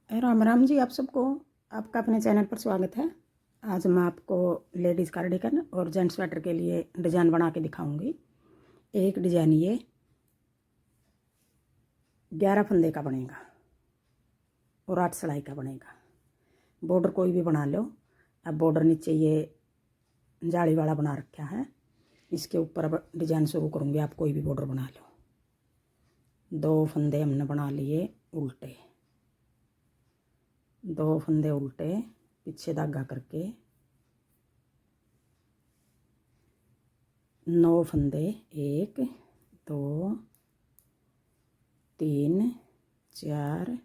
राम राम जी आप सबको। आपका अपने चैनल पर स्वागत है। आज मैं आपको लेडीज़ कार्डिगन और जेंट्स स्वेटर के लिए डिज़ाइन बना के दिखाऊंगी। एक डिज़ाइन ये 11 फंदे का बनेगा और 8 सिलाई का बनेगा। बॉर्डर कोई भी बना लो। अब बॉर्डर नीचे ये जाली वाला बना रखा है, इसके ऊपर अब डिज़ाइन शुरू करूँगी। आप कोई भी बॉर्डर बना लो। 2 फंदे हमने बना लिए उल्टे, 2 फंदे उल्टे, पीछे धागा करके 9 फंदे, 1 2 3 4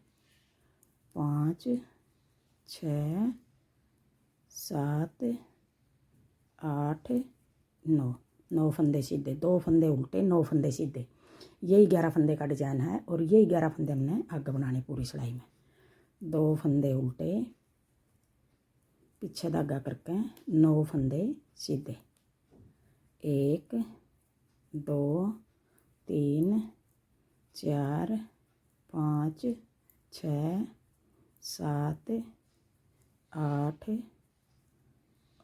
5 6 7 8 9, 9 फंदे सीधे, 2 फंदे उल्टे, 9 फंदे सीधे। यही 11 फंदे का डिज़ाइन है और यही 11 फंदे हमने आगे बनाने पूरी सिलाई में। 2 फंदे उल्टे, पीछे धागा करके 9 फंदे सीधे, 1 2 3 4 5 6 7 8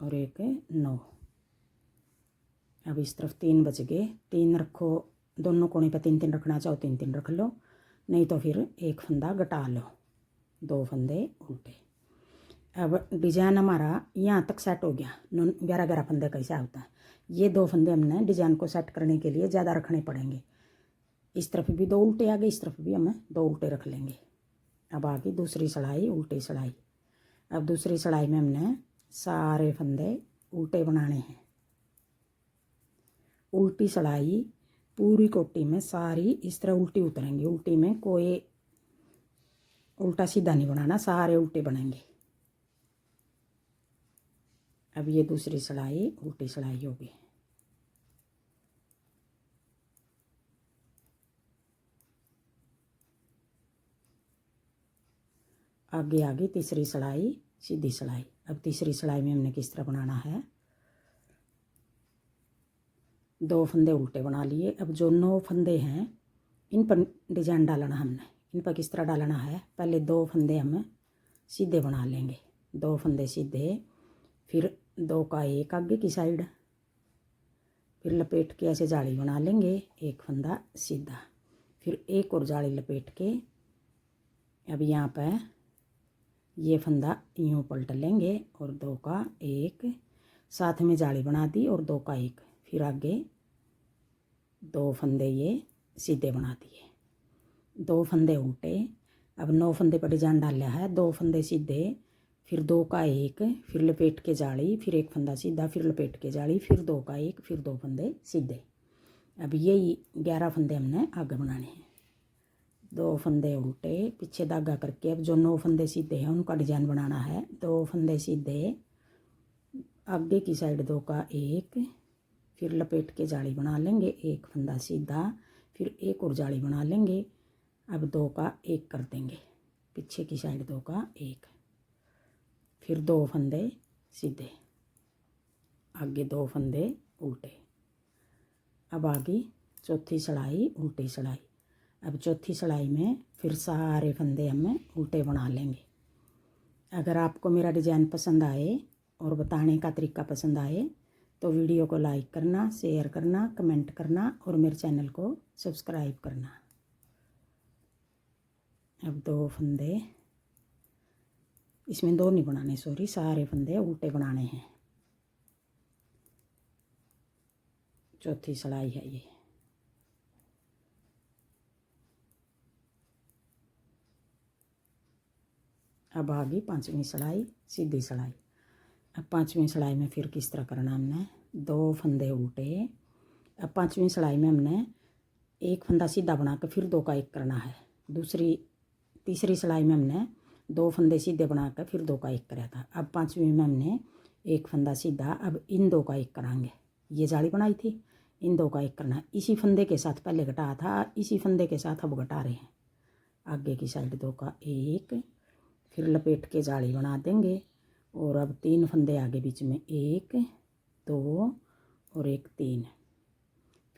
और 1 9। अब इस तरफ 3 बच गए। 3 रखो, दोनों कोने पर 3 3 रखना चाहो 3 3 रख लो, नहीं तो फिर एक फंदा घटा लो। 2 फंदे उल्टे। अब डिज़ाइन हमारा यहाँ तक सेट हो गया। 11 11 फंदे कैसा होता है। ये 2 फंदे हमने डिज़ाइन को सेट करने के लिए ज़्यादा रखने पड़ेंगे। इस तरफ भी 2 उल्टे आ गए, इस तरफ भी हमें 2 उल्टे रख लेंगे। अब आ गई दूसरी सिलाई, उल्टी सिलाई। अब दूसरी सिलाई में हमने सारे फंदे उल्टे बनाने हैं। उल्टी सिलाई पूरी कोटी में सारी इस तरह उल्टी उतरेंगी। उल्टी में कोई उल्टा सीधा नहीं बनाना, सारे उल्टे बनेंगे। अब ये दूसरी सिलाई उल्टी सिलाई होगी। आगे आगे तीसरी सिलाई सीधी सिलाई। अब तीसरी सिलाई में हमने किस तरह बनाना है, 2 फंदे उल्टे बना लिए। अब जो 9 फंदे हैं इन पर डिजाइन डालना हमने। इन पर किस तरह डालना है, पहले 2 फंदे हम सीधे बना लेंगे। 2 फंदे सीधे, फिर 2 का 1 आगे की साइड, फिर लपेट के ऐसे जाली बना लेंगे। 1 फंदा सीधा, फिर एक और जाली लपेट के अब यहाँ पर ये फंदा यूँ पलट लेंगे और 2 का 1 साथ में जाली बना दी और 2 का 1, फिर आगे 2 फंदे ये सीधे बना दिए। 2 फंदे उल्टे। अब 9 फंदे पर डिजाइन डाला है। 2 फंदे सीधे, फिर 2 का 1, फिर लपेट के जाली, फिर 1 फंदा सीधा, फिर लपेट के जाली, फिर 2 का 1, फिर 2 फंदे सीधे। अब यही 11 फंदे हमने आगे बनाने हैं। 2 फंदे उल्टे, पीछे धागा करके अब जो 9 फंदे सीधे हैं उनका डिजाइन बनाना है। 2 फंदे सीधे, आगे की साइड 2 का 1, फिर लपेट के जाली बना लेंगे। 1 फंदा सीधा, फिर एक और जाली बना लेंगे। अब 2 का 1 कर देंगे, पीछे की साइड 2 का 1, फिर 2 फंदे सीधे, आगे 2 फंदे उल्टे। अब आगे चौथी सिलाई उल्टी सिलाई। अब चौथी सिलाई में फिर सारे फंदे हमें उल्टे बना लेंगे। अगर आपको मेरा डिज़ाइन पसंद आए और बताने का तरीका पसंद आए तो वीडियो को लाइक करना, शेयर करना, कमेंट करना और मेरे चैनल को सब्सक्राइब करना। अब 2 फंदे, इसमें 2 नहीं बनाने, सॉरी, सारे फंदे उल्टे बनाने हैं। चौथी सिलाई है ये। अब आ गई 5वीं सिलाई सीधी सिलाई। अब 5वीं सिलाई में फिर किस तरह करना हमने, 2 फंदे उल्टे। अब 5वीं सिलाई में हमने 1 फंदा सीधा बना कर फिर 2 का 1 करना है। तीसरी सिलाई में हमने 2 फंदे सीधे बनाकर फिर 2 का 1 कराया था। अब 5वीं में हमने 1 फंदा सीधा, अब इन 2 का 1 कराएंगे। ये जाली बनाई थी, इन 2 का 1 करना है। इसी फंदे के साथ पहले घटाया था, इसी फंदे के साथ अब घटा रहे हैं। आगे की साइड 2 का 1, फिर लपेट के जाली बना देंगे और अब 3 फंदे आगे बीच में 1 2 और 1 3,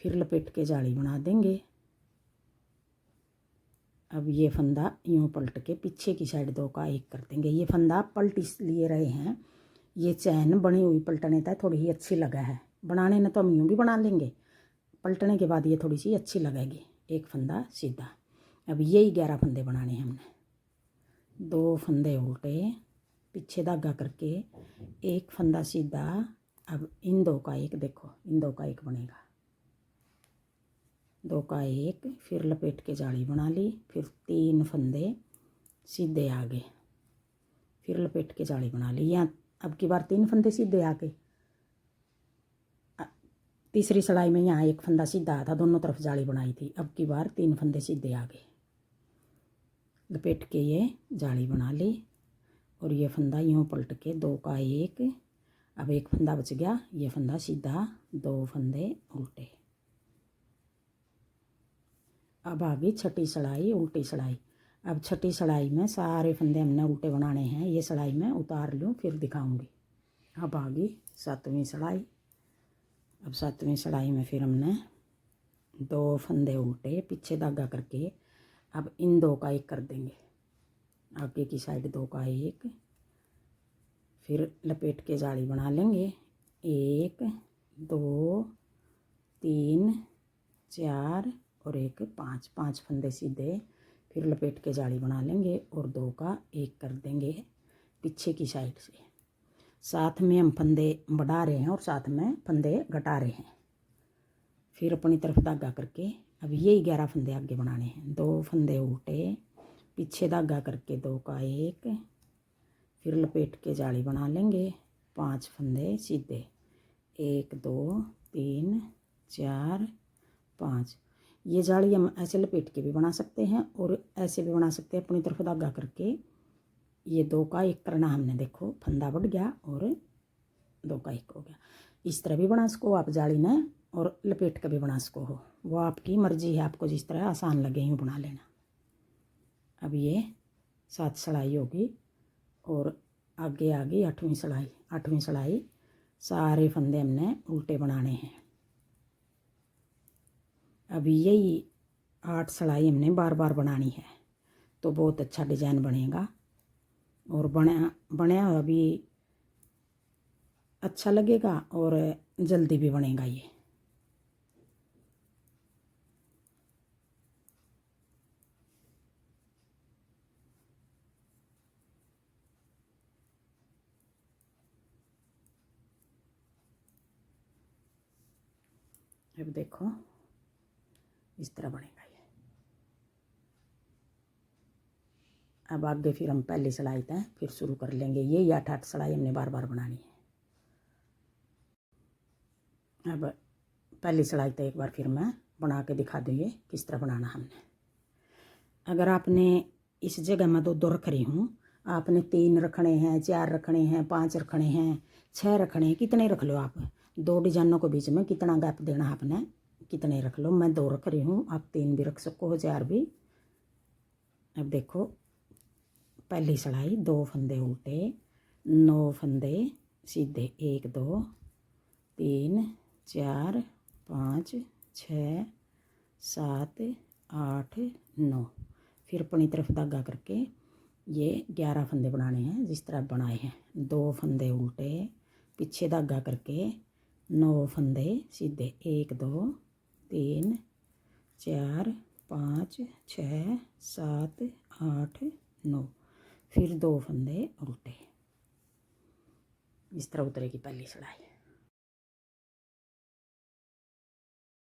फिर लपेट के जाली बना देंगे अब ये फंदा यूँ पलट के पीछे की साइड 2 का 1 कर देंगे। ये फंदा पलट इसलिए रहे हैं, ये चैन बनी हुई पलटने तक थोड़ी ही अच्छी लगा है। बनाने में तो हम यूँ भी बना लेंगे, पलटने के बाद ये थोड़ी सी अच्छी लगेगी। एक फंदा सीधा। अब यही 11 फंदे बनाने हैं हमने। 2 फंदे उल्टे, पीछे धागा करके, एक फंदा सीधा। अब इन 2 का 1, देखो इन 2 का 1 बनेगा, 2 का 1, फिर लपेट के जाली बना ली, फिर 3 फंदे सीधे आगे, फिर लपेट के जाली बना ली। यहाँ अब की बार 3 फंदे सीधे आगे, तीसरी सिलाई में यहाँ 1 फंदा सीधा आया था, दोनों तरफ जाली बनाई थी। अब की बार 3 फंदे सीधे आगे, लपेट के ये जाली बना ली और ये फंदा यूँ पलट के 2 का 1। अब एक फंदा बच गया, ये फंदा सीधा, 2 फंदे उल्टे। अब आगे छठी सिलाई उल्टी सिलाई। अब छठी सिलाई में सारे फंदे हमने उल्टे बनाने हैं। ये सिलाई मैं उतार लूँ फिर दिखाऊंगी। अब आगे 7वीं सिलाई। अब 7वीं सिलाई में फिर हमने 2 फंदे उल्टे, पीछे धागा करके, अब इन 2 का 1 कर देंगे, आगे की साइड 2 का 1, फिर लपेट के जाली बना लेंगे। 1 2 3 4 और 1 5, 5 फंदे सीधे, फिर लपेट के जाली बना लेंगे और 2 का 1 कर देंगे पीछे की साइड से। साथ में हम फंदे बढ़ा रहे हैं और साथ में फंदे घटा रहे हैं। फिर अपनी तरफ धागा करके अब यही 11 फंदे आगे बनाने हैं। 2 फंदे उल्टे, पीछे धागा करके 2 का 1, फिर लपेट के जाली बना लेंगे। 5 फंदे सीधे, 1 2 3 4 5। ये जाली हम ऐसे लपेट के भी बना सकते हैं और ऐसे भी बना सकते हैं। अपनी तरफ धागा करके ये 2 का 1 करना हमने, देखो फंदा बढ़ गया और 2 का 1 हो गया। इस तरह भी बना सको आप जाली ने, और लपेट कर भी बना सको हो, वो आपकी मर्जी है, आपको जिस तरह आसान लगे यूँ बना लेना। अब ये 7 सिलाई होगी और आगे आगे 8वीं सिलाई। 8वीं सिलाई सारे फंदे हमने उल्टे बनाने हैं। अब यही 8 सिलाई हमने बार बार बनानी है तो बहुत अच्छा डिजाइन बनेगा और बना हुआ भी अच्छा लगेगा और जल्दी भी बनेगा ये। अब देखो इस तरह बनेगा ये। अब आगे फिर हम पहली सिलाई तक फिर शुरू कर लेंगे। ये 8 सिलाई हमने बार बार बनानी है। अब पहली सिलाई तो एक बार फिर मैं बना के दिखा दूँगी किस तरह बनाना हमने। अगर आपने इस जगह मैं 2 रख रही हूँ, आपने 3 रखने हैं, 4 रखने हैं, 5 रखने हैं, 6 रखने हैं, कितने रख लो आप। 2 डिजाइनों के बीच में कितना गैप देना आपने, कितने रख लो। मैं 2 रख रही हूँ, आप 3 भी रख सको हो, 4 भी। अब देखो पहली सिलाई 2 फंदे उल्टे, 9 फंदे सीधे, 1 2 3 4 5 6 7 8 9। फिर अपनी तरफ धागा करके ये 11 फंदे बनाने हैं जिस तरह बनाए हैं। 2 फंदे उल्टे, पीछे धागा करके 9 फंदे सीधे, 1 2 3 4 5 6 7 8 9। फिर 2 फंदे उल्टे। इस तरह उतरेगी पहली सिलाई।